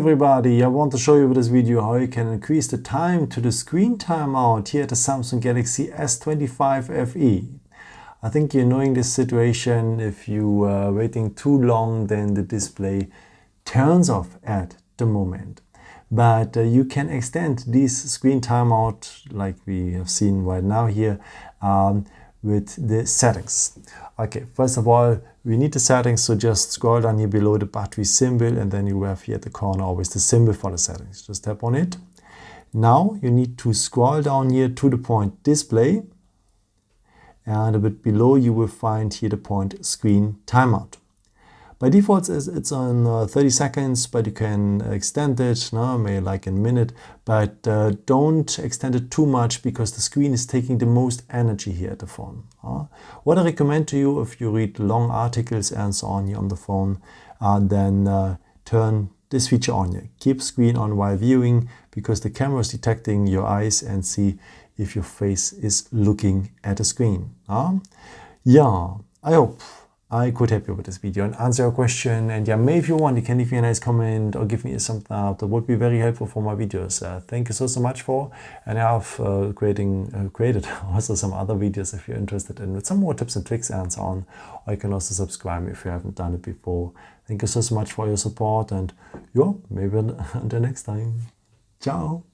everybody, I want to show you with this video how you can increase the time to the screen timeout here at the Samsung Galaxy S25 FE. I think you're knowing this situation. If you are waiting too long, then the display turns off at the moment. But you can extend this screen timeout like we have seen right now here with the settings. Okay, first of all, we need the settings, so just scroll down here below the battery symbol and then you have here at the corner always the symbol for the settings. Just tap on it. Now you need to scroll down here to the point display, and a bit below you will find here the point screen timeout. By default it's on 30 seconds, but you can extend it, maybe like in a minute, but don't extend it too much because the screen is taking the most energy here at the phone. What I recommend to you, if you read long articles and so on here on the phone, then turn this feature on here. Keep screen on while viewing, because the camera is detecting your eyes and see if your face is looking at the screen. Yeah, I hope I could help you with this video and answer your question. And yeah, maybe if you want, you can leave me a nice comment or give me a thumbs up. That would be very helpful for my videos. Thank you so much for. And I have created also some other videos if you're interested in, with some more tips and tricks and so on. Or you can also subscribe if you haven't done it before. Thank you so much for your support, and yeah, maybe until next time. Ciao.